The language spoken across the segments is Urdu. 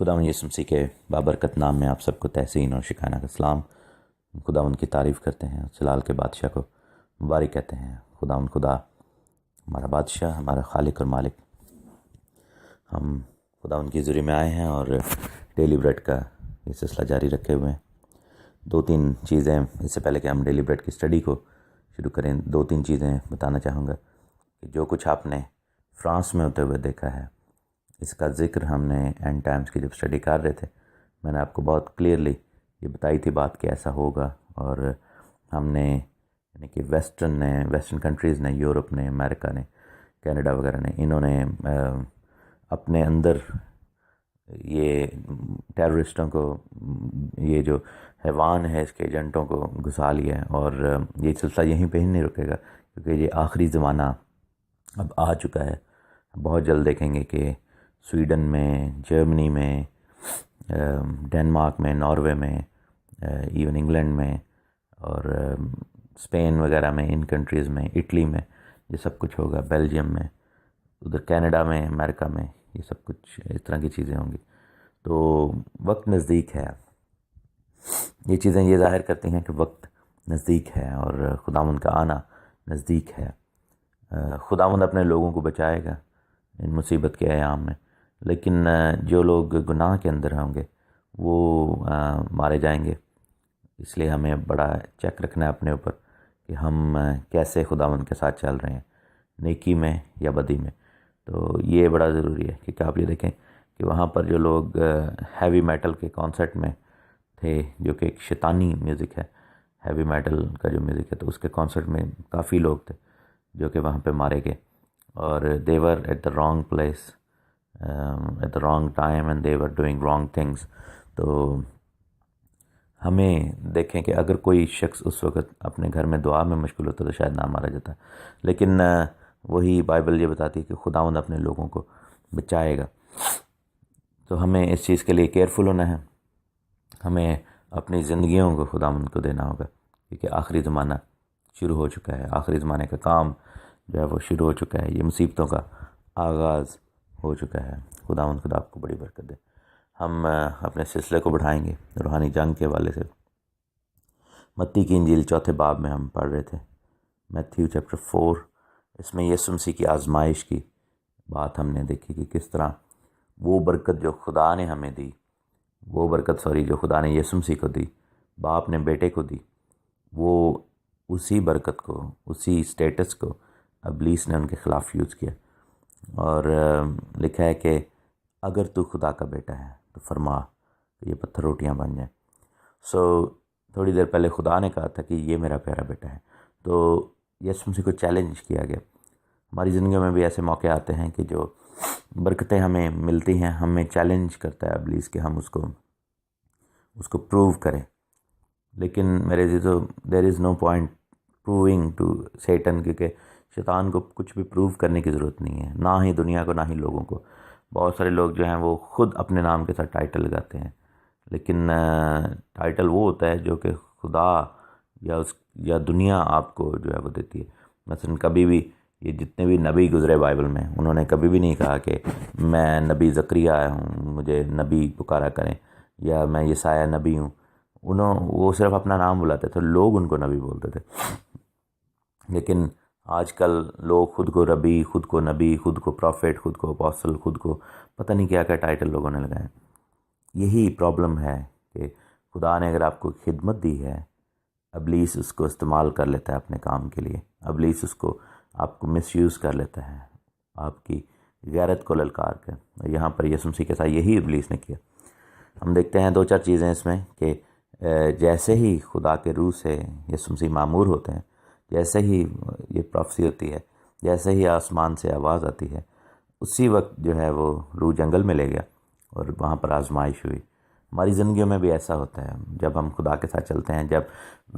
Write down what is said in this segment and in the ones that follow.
خداوند یسوع مسیح کے بابرکت نام میں آپ سب کو تحسین اور شکرانہ کا سلام۔ خداوند کی تعریف کرتے ہیں، جلال کے بادشاہ کو مبارک کہتے ہیں۔ خداوند خدا ہمارا بادشاہ، ہمارا خالق اور مالک، ہم خداوند کی حضوری میں آئے ہیں اور ڈیلی بریڈ کا یہ سلسلہ جاری رکھے ہوئے ہیں۔ 2-3 چیزیں اس سے پہلے کہ ہم ڈیلی بریڈ کی اسٹڈی کو شروع کریں، 2-3 چیزیں بتانا چاہوں گا کہ جو کچھ آپ نے فرانس میں ہوتے ہوئے دیکھا ہے، اس کا ذکر ہم نے اینڈ ٹائمز کی جب اسٹڈی کر رہے تھے، میں نے آپ کو بہت کلیئرلی یہ بتائی تھی بات کہ ایسا ہوگا، اور ہم نے یعنی کہ ویسٹرن کنٹریز نے، یورپ نے، امریکہ نے، کینیڈا وغیرہ نے، انہوں نے اپنے اندر یہ ٹیررسٹوں کو، یہ جو حیوان ہے اس کے ایجنٹوں کو گھسا لیا ہے، اور یہ سلسلہ یہیں پہ ہی نہیں رکے گا، کیونکہ یہ آخری زمانہ اب آ چکا ہے۔ بہت جلد دیکھیں گے کہ سویڈن میں، جرمنی میں، ڈنمارک میں، ناروے میں، ایون انگلینڈ میں اور اسپین وغیرہ میں، ان کنٹریز میں، اٹلی میں یہ سب کچھ ہوگا، بیلجیم میں، ادھر کینیڈا میں، امریکہ میں، یہ سب کچھ اس طرح کی چیزیں ہوں گی۔ تو وقت نزدیک ہے، یہ چیزیں یہ ظاہر کرتی ہیں کہ وقت نزدیک ہے اور خداوند کا آنا نزدیک ہے۔ خداوند اپنے لوگوں کو بچائے گا ان مصیبت کے ایام میں، لیکن جو لوگ گناہ کے اندر ہوں گے وہ مارے جائیں گے۔ اس لیے ہمیں بڑا چیک رکھنا ہے اپنے اوپر کہ ہم کیسے خداوند کے ساتھ چل رہے ہیں، نیکی میں یا بدی میں۔ تو یہ بڑا ضروری ہے، کیونکہ آپ یہ دیکھیں کہ وہاں پر جو لوگ ہیوی میٹل کے کانسرٹ میں تھے، جو کہ ایک شیطانی میوزک ہے، ہیوی میٹل کا جو میوزک ہے، تو اس کے کانسرٹ میں کافی لوگ تھے جو کہ وہاں پہ مارے گئے، اور they were at the wrong place at the wrong time and they were doing wrong things۔ تو ہمیں دیکھیں کہ اگر کوئی شخص اس وقت اپنے گھر میں دعا میں مشغول ہوتا تو شاید نہ مارا جاتا، لیکن وہی بائبل یہ بتاتی ہے کہ خداوند اپنے لوگوں کو بچائے گا۔ تو ہمیں اس چیز کے لیے کیئرفل ہونا ہے، ہمیں اپنی زندگیوں کو خداوند کو دینا ہوگا، کیونکہ آخری زمانہ شروع ہو چکا ہے، آخری زمانے کا کام جو ہے وہ شروع ہو چکا ہے، یہ مصیبتوں کا آغاز ہو چکا ہے۔ خداوند خدا آپ کو بڑی برکت دے۔ ہم اپنے سلسلے کو بڑھائیں گے روحانی جنگ کے حوالے سے۔ متی کی انجیل 4 باب میں ہم پڑھ رہے تھے، میتھیو چیپٹر 4۔ اس میں یسوع مسیح کی آزمائش کی بات ہم نے دیکھی کہ کس طرح وہ برکت جو خدا نے ہمیں دی، جو خدا نے یسوع مسیح کو دی، باپ نے بیٹے کو دی، وہ اسی برکت کو، اسی سٹیٹس کو ابلیس نے ان کے خلاف یوز کیا، اور لکھا ہے کہ اگر تو خدا کا بیٹا ہے تو فرما کہ یہ پتھر روٹیاں بن جائیں۔ تھوڑی دیر پہلے خدا نے کہا تھا کہ یہ میرا پیارا بیٹا ہے، تو یسوع مسیح کو چیلنج کیا گیا۔ ہماری زندگیوں میں بھی ایسے موقع آتے ہیں کہ جو برکتیں ہمیں ملتی ہیں، ہمیں چیلنج کرتا ہے ابلیس کہ ہم اس کو پروو کریں، لیکن میرے عزیزو دیر از نو پوائنٹ پروونگ ٹو سیٹن، کیونکہ شیطان کو کچھ بھی پروو کرنے کی ضرورت نہیں ہے، نہ ہی دنیا کو، نہ ہی لوگوں کو۔ بہت سارے لوگ جو ہیں وہ خود اپنے نام کے ساتھ ٹائٹل لگاتے ہیں، لیکن ٹائٹل وہ ہوتا ہے جو کہ خدا یا دنیا آپ کو جو ہے وہ دیتی ہے۔ مثلا کبھی بھی یہ جتنے بھی نبی گزرے بائبل میں، انہوں نے کبھی بھی نہیں کہا کہ میں نبی زکریا آیا ہوں، مجھے نبی پکارا کریں، یا میں یسایہ نبی ہوں۔ وہ صرف اپنا نام بلاتے تھے، لوگ ان کو نبی بولتے تھے۔ لیکن آج کل لوگ خود کو ربی، خود کو نبی، خود کو پروفٹ، خود کو اپوسٹل، خود کو پتہ نہیں کیا کیا ٹائٹل لوگوں نے لگائے۔ یہی پرابلم ہے کہ خدا نے اگر آپ کو خدمت دی ہے، ابلیس اس کو استعمال کر لیتا ہے اپنے کام کے لیے، ابلیس اس کو آپ کو مس یوز کر لیتا ہے، آپ کی غیرت کو للکار کر۔ یہاں پر یسوع مسیح کے ساتھ یہی ابلیس نے کیا۔ ہم دیکھتے ہیں 2-4 چیزیں اس میں کہ جیسے ہی خدا کے روح سے یسوع مسیح معمور ہوتے ہیں، جیسے ہی یہ پروفیسی ہوتی ہے، جیسے ہی آسمان سے آواز آتی ہے، اسی وقت جو ہے وہ روح جنگل میں لے گیا اور وہاں پر آزمائش ہوئی۔ ہماری زندگیوں میں بھی ایسا ہوتا ہے جب ہم خدا کے ساتھ چلتے ہیں، جب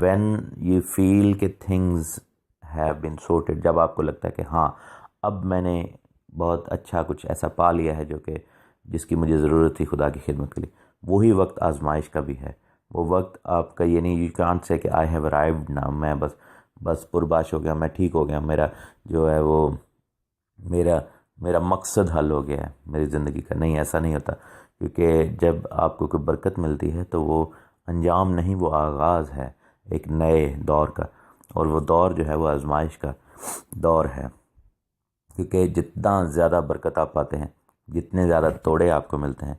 when you feel کہ things have been sorted، جب آپ کو لگتا ہے کہ ہاں اب میں نے بہت اچھا کچھ ایسا پا لیا ہے جو کہ جس کی مجھے ضرورت تھی خدا کی خدمت کے لیے، وہی وقت آزمائش کا بھی ہے۔ وہ وقت آپ کا یہ نہیں، you can't say کہ I have arrived now، میں بس پرباش ہو گیا، میں ٹھیک ہو گیا، میرا جو ہے وہ میرا مقصد حل ہو گیا ہے میری زندگی کا. نہیں، ایسا نہیں ہوتا، کیونکہ جب آپ کو کوئی برکت ملتی ہے تو وہ انجام نہیں، وہ آغاز ہے ایک نئے دور کا، اور وہ دور جو ہے وہ آزمائش کا دور ہے. کیونکہ جتنا زیادہ برکت آپ پاتے ہیں، جتنے زیادہ توڑے آپ کو ملتے ہیں،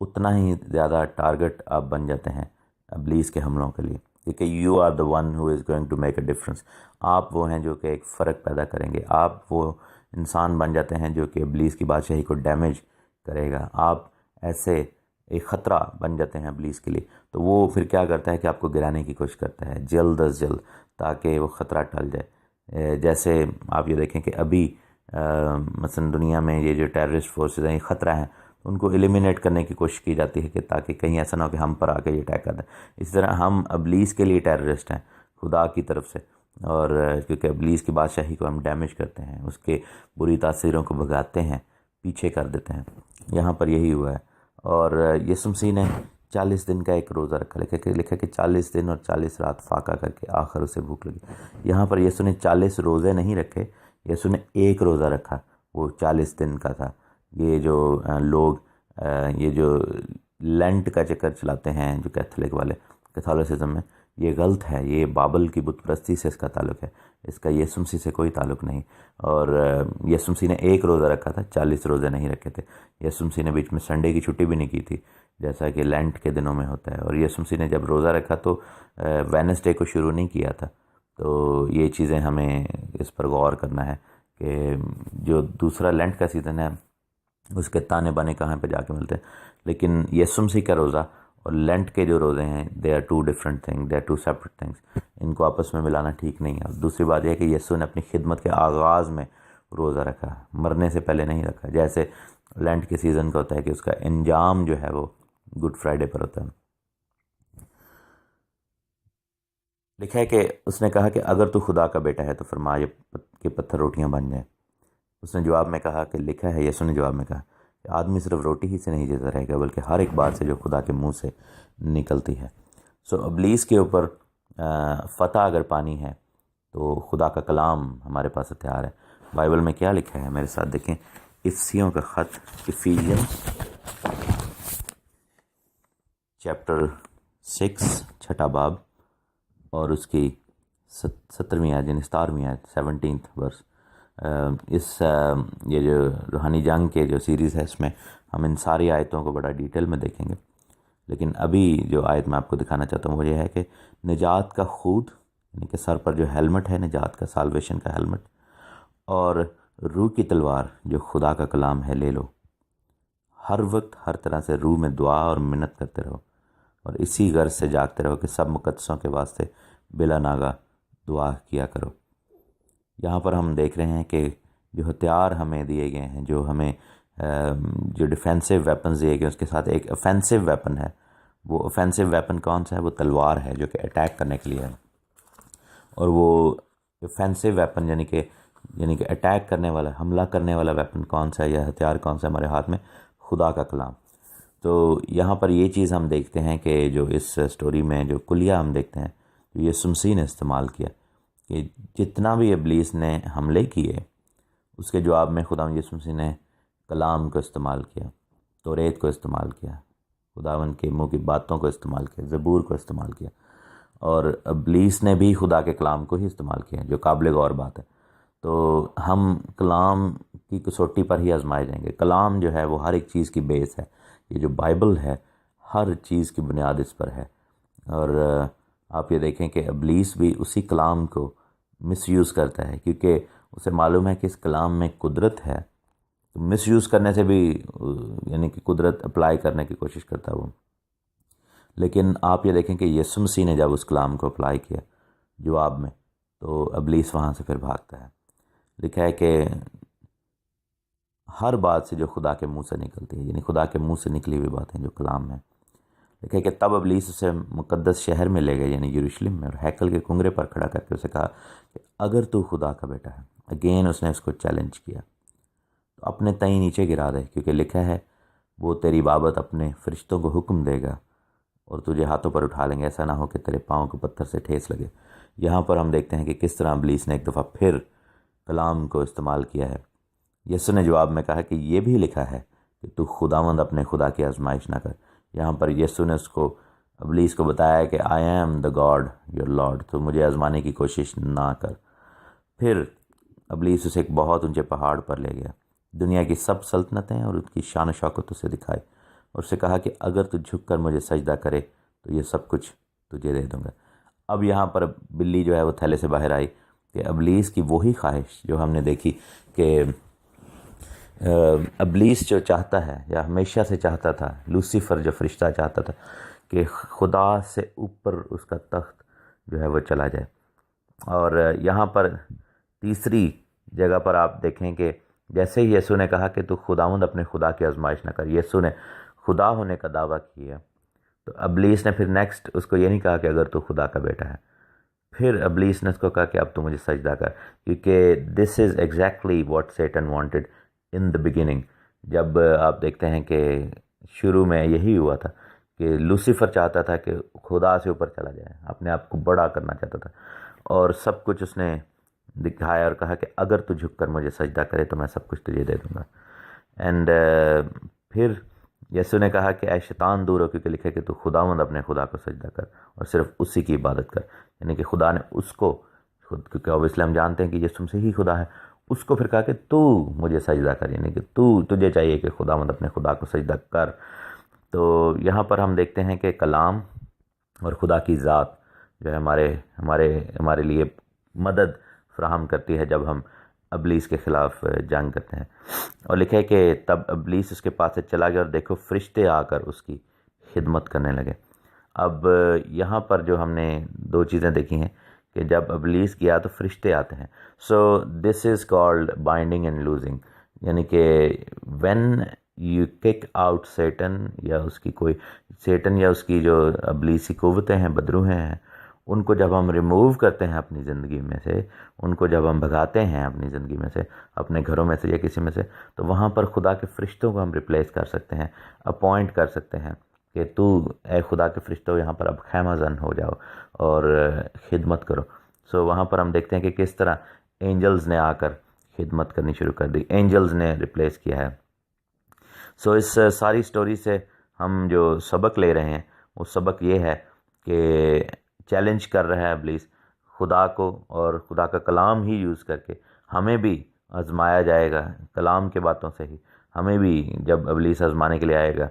اتنا ہی زیادہ ٹارگٹ آپ بن جاتے ہیں ابلیس کے حملوں کے لیے. کیونکہ you are the one who is going to make a difference. آپ وہ ہیں جو کہ ایک فرق پیدا کریں گے. آپ وہ انسان بن جاتے ہیں جو کہ ابلیس کی بادشاہی کو ڈیمیج کرے گا. آپ ایسے ایک خطرہ بن جاتے ہیں ابلیس کے لیے. تو وہ پھر کیا کرتا ہے کہ آپ کو گرانے کی کوشش کرتا ہے جلد از جلد، تاکہ وہ خطرہ ٹل جائے. جیسے آپ یہ دیکھیں کہ ابھی مثلا دنیا میں یہ جو ٹیررسٹ فورسز ہیں، یہ خطرہ ہیں، ان کو ایلیمینیٹ کرنے کی کوشش کی جاتی ہے کہ تاکہ کہیں ایسا نہ ہو کہ ہم پر آ کے یہ اٹیک کر دیں. اس طرح ہم ابلیس کے لیے ٹیررسٹ ہیں خدا کی طرف سے، اور کیونکہ ابلیس کی بادشاہی کو ہم ڈیمیج کرتے ہیں، اس کے بری تاثیروں کو بھگاتے ہیں، پیچھے کر دیتے ہیں. یہاں پر یہی ہوا ہے. اور یسوع مسیح نے 40 دن کا ایک روزہ رکھا، لکھا کہ 40 دن اور 40 رات فاقہ کر کے آخر اسے بھوک لگی. یہاں پر یسوع نے 40 روزے نہیں رکھے، یسوع نے ایک روزہ رکھا، وہ 40 دن کا تھا. یہ جو لوگ یہ جو لینٹ کا چکر چلاتے ہیں جو کیتھولک والے، کیتھولسزم میں، یہ غلط ہے. یہ بابل کی بت پرستی سے اس کا تعلق ہے، اس کا یسوع مسیح سے کوئی تعلق نہیں. اور یسوع مسیح نے ایک روزہ رکھا تھا، 40 روزے نہیں رکھے تھے. یسوع مسیح نے بیچ میں سنڈے کی چھٹی بھی نہیں کی تھی جیسا کہ لینٹ کے دنوں میں ہوتا ہے. اور یسوع مسیح نے جب روزہ رکھا تو وینسڈے کو شروع نہیں کیا تھا. تو یہ چیزیں ہمیں اس پر غور کرنا ہے کہ جو دوسرا لینٹ کا سیزن ہے اس کے تانے بانے کہاں پہ جا کے ملتے ہیں. لیکن یسوع مسیح کا روزہ اور لینٹ کے جو روزے ہیں، they are two different thing, they are two separate things. ان کو آپس میں ملانا ٹھیک نہیں ہے. دوسری بات یہ ہے کہ یسوع نے اپنی خدمت کے آغاز میں روزہ رکھا، مرنے سے پہلے نہیں رکھا. جیسے لینٹ کے سیزن کا ہوتا ہے کہ اس کا انجام جو ہے وہ گڈ فرائیڈے پر ہوتا ہے. لکھا ہے کہ اس نے کہا کہ اگر تو خدا کا بیٹا ہے تو فرما کہ پتھر روٹیاں بن جائیں. اس نے جواب میں کہا کہ لکھا ہے، یسوع نے جواب میں کہا کہ آدمی صرف روٹی ہی سے نہیں جیتا رہے گا بلکہ ہر ایک بات سے جو خدا کے منہ سے نکلتی ہے. ابلیس کے اوپر فتح اگر پانی ہے تو خدا کا کلام ہمارے پاس ہتھیار ہے. بائبل میں کیا لکھا ہے میرے ساتھ دیکھیں. افسیوں کا خط، افیژین چیپٹر 6 چھٹا باب اور اس کی 17ویں آیت یعنی 17ویں آیت 17th ورس. یہ جو روحانی جنگ کے جو سیریز ہے اس میں ہم ان ساری آیتوں کو بڑا ڈیٹیل میں دیکھیں گے. لیکن ابھی جو آیت میں آپ کو دکھانا چاہتا ہوں وہ یہ ہے کہ نجات کا خود، یعنی کہ سر پر جو ہیلمٹ ہے نجات کا، سالویشن کا ہیلمٹ، اور روح کی تلوار جو خدا کا کلام ہے لے لو. ہر وقت ہر طرح سے روح میں دعا اور منت کرتے رہو، اور اسی غرض سے جاگتے رہو کہ سب مقدسوں کے واسطے بلا ناگہ دعا کیا کرو. یہاں پر ہم دیکھ رہے ہیں کہ جو ہتھیار ہمیں دیے گئے ہیں، جو ہمیں جو ڈیفینسو ویپنز دیے گئے ہیں، اس کے ساتھ ایک اوفینسو ویپن ہے. وہ اوفینسو ویپن کون سا ہے؟ وہ تلوار ہے جو کہ اٹیک کرنے کے لیے ہے. اور وہ اوفینسو ویپن یعنی کہ اٹیک کرنے والا، حملہ کرنے والا ویپن کون سا ہے یا ہتھیار کون سا ہے ہمارے ہاتھ میں؟ خدا کا کلام. تو یہاں پر یہ چیز ہم دیکھتے ہیں کہ جو اس سٹوری میں جو کلیہ ہم دیکھتے ہیں جو یسوع مسیح نے استعمال کیا، کہ جتنا بھی ابلیس نے حملے کیے اس کے جواب میں خدا یسوع مسیح نے کلام کو استعمال کیا، توریت کو استعمال کیا، خداوند کے منہ کی باتوں کو استعمال کیا، زبور کو استعمال کیا. اور ابلیس نے بھی خدا کے کلام کو ہی استعمال کیا، جو قابل غور بات ہے. تو ہم کلام کی کسوٹی پر ہی آزمائے جائیں گے. کلام جو ہے وہ ہر ایک چیز کی بیس ہے. یہ جو بائبل ہے ہر چیز کی بنیاد اس پر ہے. اور آپ یہ دیکھیں کہ ابلیس بھی اسی کلام کو مس یوز کرتا ہے، کیونکہ اسے معلوم ہے کہ اس کلام میں قدرت ہے. تو مس یوز کرنے سے بھی یعنی کہ قدرت اپلائی کرنے کی کوشش کرتا ہے وہ. لیکن آپ یہ دیکھیں کہ یسوع مسیح نے جب اس کلام کو اپلائی کیا جواب میں، تو ابلیس وہاں سے پھر بھاگتا ہے. لکھا ہے کہ ہر بات سے جو خدا کے منہ سے نکلتی ہے، یعنی خدا کے منہ سے نکلی ہوئی باتیں جو کلام میں. لکھا ہے کہ تب ابلیس اسے مقدس شہر میں لے گئے یعنی یروشلم میں، اور ہیکل کے کنگرے پر کھڑا کر کے اسے کہا کہ اگر تو خدا کا بیٹا ہے. اگین اس نے اس کو چیلنج کیا، تو اپنے تئیں نیچے گرا دے، کیونکہ لکھا ہے وہ تیری بابت اپنے فرشتوں کو حکم دے گا اور تجھے ہاتھوں پر اٹھا لیں گے، ایسا نہ ہو کہ تیرے پاؤں کو پتھر سے ٹھیس لگے. یہاں پر ہم دیکھتے ہیں کہ کس طرح ابلیس نے ایک دفعہ پھر کلام کو استعمال کیا ہے یسوع نے جواب میں کہا کہ یہ بھی لکھا ہے کہ تو خداوند اپنے خدا کی آزمائش نہ کر۔ یہاں پر یسوع نے اس کو ابلیس کو بتایا کہ I am the God your lord, تو مجھے آزمانے کی کوشش نہ کر۔ پھر ابلیس اسے ایک بہت اونچے پہاڑ پر لے گیا، دنیا کی سب سلطنتیں اور ان کی شان و شوکت اسے دکھائے، اور اسے کہا کہ اگر تو جھک کر مجھے سجدہ کرے تو یہ سب کچھ تجھے دے دوں گا۔ اب یہاں پر بلی جو ہے وہ تھیلے سے باہر آئی کہ ابلیس کی وہی خواہش جو ہم نے دیکھی کہ ابلیس جو چاہتا ہے یا ہمیشہ سے چاہتا تھا، لوسیفر جو فرشتہ چاہتا تھا کہ خدا سے اوپر اس کا تخت جو ہے وہ چلا جائے۔ اور یہاں پر تیسری جگہ پر آپ دیکھیں کہ جیسے ہی یسوع نے کہا کہ تو خداوند اپنے خدا کی آزمائش نہ کر، یسوع نے خدا ہونے کا دعویٰ کیا، تو ابلیس نے پھر نیکسٹ اس کو یہ نہیں کہا کہ اگر تو خدا کا بیٹا ہے، پھر ابلیس نے اس کو کہا کہ اب تو مجھے سجدہ کر، کیونکہ this is exactly what Satan wanted in the beginning. جب آپ دیکھتے ہیں کہ شروع میں یہی ہوا تھا کہ لوسیفر چاہتا تھا کہ خدا سے اوپر چلا جائے، اپنے آپ کو بڑا کرنا چاہتا تھا، اور سب کچھ اس نے دکھایا اور کہا کہ اگر تو جھک کر مجھے سجدہ کرے تو میں سب کچھ تجھے دے دوں گا۔ اینڈ پھر یسوع نے کہا کہ اے شیطان دور ہو، کیونکہ لکھے کہ تو خداوند اپنے خدا کو سجدہ کر اور صرف اسی کی عبادت کر، یعنی کہ خدا نے اس کو کیونکہ اوبیسلی ہم جانتے ہیں کہ یسوع سے ہی خدا ہے، اس کو پھر کہا کہ تو مجھے سجدہ کر، یعنی کہ تجھے چاہیے کہ خداوند اپنے خدا کو سجدہ کر۔ تو یہاں پر ہم دیکھتے ہیں کہ کلام اور خدا کی ذات جو ہے ہمارے لیے مدد فراہم کرتی ہے جب ہم ابلیس کے خلاف جنگ کرتے ہیں۔ اور لکھے کہ تب ابلیس اس کے پاس سے چلا گیا اور دیکھو فرشتے آ کر اس کی خدمت کرنے لگے۔ اب یہاں پر جو ہم نے دو چیزیں دیکھی ہیں کہ جب ابلیس گیا تو فرشتے آتے ہیں، so this is called binding and losing, یعنی کہ when you kick out Satan یا اس کی جو ابلیسی قوتیں ہیں، بدروہیں ہیں، ان کو جب ہم ریموو کرتے ہیں اپنی زندگی میں سے، ان کو جب ہم بھگاتے ہیں اپنی زندگی میں سے، اپنے گھروں میں سے یا کسی میں سے، تو وہاں پر خدا کے فرشتوں کو ہم ریپلیس کر سکتے ہیں، اپوائنٹ کر سکتے ہیں کہ تو اے خدا کے فرشتوں یہاں پر اب خیمہ زن ہو جاؤ اور خدمت کرو۔ سو وہاں پر ہم دیکھتے ہیں کہ کس طرح اینجلز نے آ کر خدمت کرنی شروع کر دی، اینجلز نے ریپلیس کیا ہے۔ سو اس ساری سٹوری سے ہم جو سبق لے رہے ہیں وہ سبق یہ ہے کہ چیلنج کر رہا ہے ابلیس خدا کو، اور خدا کا کلام ہی یوز کر کے ہمیں بھی آزمایا جائے گا، کلام کے باتوں سے ہی ہمیں بھی جب ابلیس آزمانے کے لیے آئے گا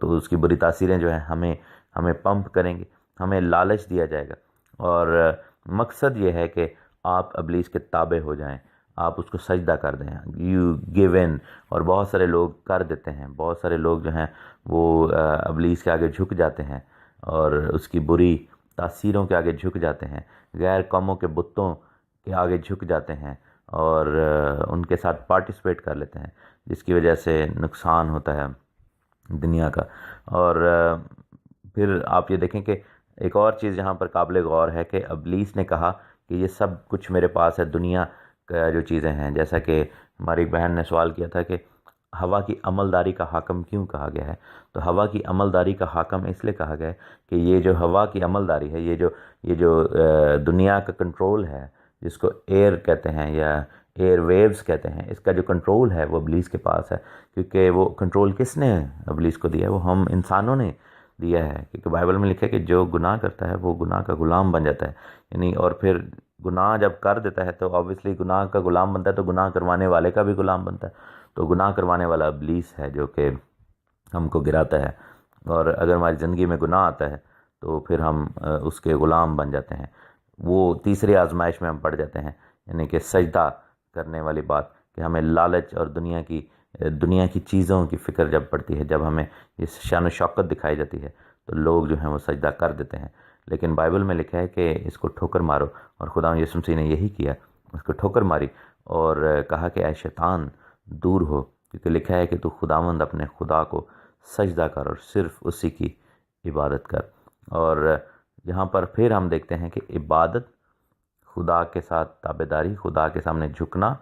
تو اس کی بری تاثیریں جو ہیں ہمیں پمپ کریں گے، ہمیں لالچ دیا جائے گا، اور مقصد یہ ہے کہ آپ ابلیس کے تابع ہو جائیں، آپ اس کو سجدہ کر دیں، یو گیو ان۔ اور بہت سارے لوگ کر دیتے ہیں، بہت سارے لوگ جو ہیں وہ ابلیس کے آگے جھک جاتے ہیں اور اس کی بری تاثیروں کے آگے جھک جاتے ہیں، غیر قوموں کے بتوں کے آگے جھک جاتے ہیں اور ان کے ساتھ پارٹیسپیٹ کر لیتے ہیں، جس کی وجہ سے نقصان ہوتا ہے دنیا کا۔ اور پھر آپ یہ دیکھیں کہ ایک اور چیز یہاں پر قابل غور ہے کہ ابلیس نے کہا کہ یہ سب کچھ میرے پاس ہے، دنیا کا جو چیزیں ہیں، جیسا کہ ہماری ایک بہن نے سوال کیا تھا کہ ہوا کی عملداری کا حاکم کیوں کہا گیا ہے؟ تو ہوا کی عملداری کا حاکم اس لیے کہا گیا ہے کہ یہ جو ہوا کی عملداری ہے، یہ جو دنیا کا کنٹرول ہے، جس کو ایئر کہتے ہیں یا ایئر ویوز کہتے ہیں، اس کا جو کنٹرول ہے وہ ابلیس کے پاس ہے، کیونکہ وہ کنٹرول کس نے ابلیس کو دیا ہے؟ وہ ہم انسانوں نے دیا ہے، کیونکہ بائبل میں لکھا ہے کہ جو گناہ کرتا ہے وہ گناہ کا غلام بن جاتا ہے، یعنی اور پھر گناہ جب کر دیتا ہے تو آبویسلی گناہ کا غلام بنتا ہے، تو گناہ کروانے والے کا بھی غلام بنتا ہے، تو گناہ کروانے والا ابلیس ہے جو کہ ہم کو گراتا ہے، اور اگر ہماری زندگی میں گناہ آتا ہے تو پھر ہم اس کے غلام بن جاتے ہیں، وہ تیسری آزمائش میں ہم پڑ جاتے ہیں، یعنی کہ سجدہ کرنے والی بات، کہ ہمیں لالچ اور دنیا کی چیزوں کی فکر جب پڑتی ہے، جب ہمیں یہ شان و شوکت دکھائی جاتی ہے تو لوگ جو ہیں وہ سجدہ کر دیتے ہیں، لیکن بائبل میں لکھا ہے کہ اس کو ٹھوکر مارو، اور خدا یسوع مسیح نے یہی کیا، اس کو ٹھوکر ماری اور کہا کہ اے شیطان دور ہو، کیونکہ لکھا ہے کہ تو خداوند اپنے خدا کو سجدہ کر اور صرف اسی کی عبادت کر۔ اور یہاں پر پھر ہم دیکھتے ہیں کہ عبادت، خدا کے ساتھ تابعداری، خدا کے سامنے جھکنا،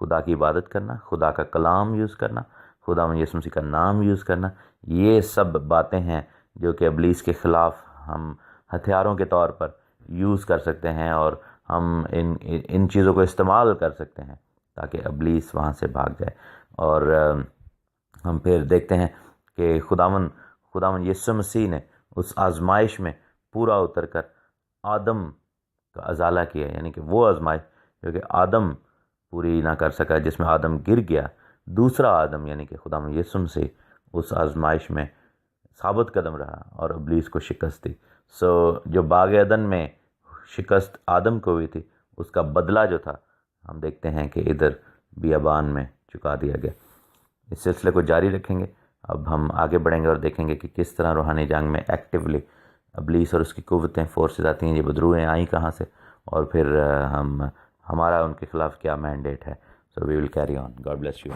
خدا کی عبادت کرنا، خدا کا کلام یوز کرنا، خدا یسوع مسیح کا نام یوز کرنا، یہ سب باتیں ہیں جو کہ ابلیس کے خلاف ہم ہتھیاروں کے طور پر یوز کر سکتے ہیں، اور ہم ان چیزوں کو استعمال کر سکتے ہیں تاکہ ابلیس وہاں سے بھاگ جائے. اور ہم پھر دیکھتے ہیں کہ خداوند یسوع مسیح نے اس آزمائش میں پورا اتر کر آدم کا ازالہ کیا، یعنی کہ وہ آزمائش جو کہ آدم پوری نہ کر سکا، جس میں آدم گر گیا، دوسرا آدم یعنی کہ خداوند یسوع مسیح اس آزمائش میں ثابت قدم رہا اور ابلیس کو شکست دی. جو باغ عدن میں شکست آدم کو ہوئی تھی، اس کا بدلہ جو تھا ہم دیکھتے ہیں کہ ادھر بیابان میں چکا دیا گیا. اس سلسلے کو جاری رکھیں گے. اب ہم آگے بڑھیں گے اور دیکھیں گے کہ کس طرح روحانی جنگ میں ایکٹیولی ابلیس اور اس کی قوتیں، فورسز آتی ہیں، یہ بدروہیں آئیں کہاں سے، اور پھر ہمارا ان کے خلاف کیا مینڈیٹ ہے. So we will carry on. God bless you.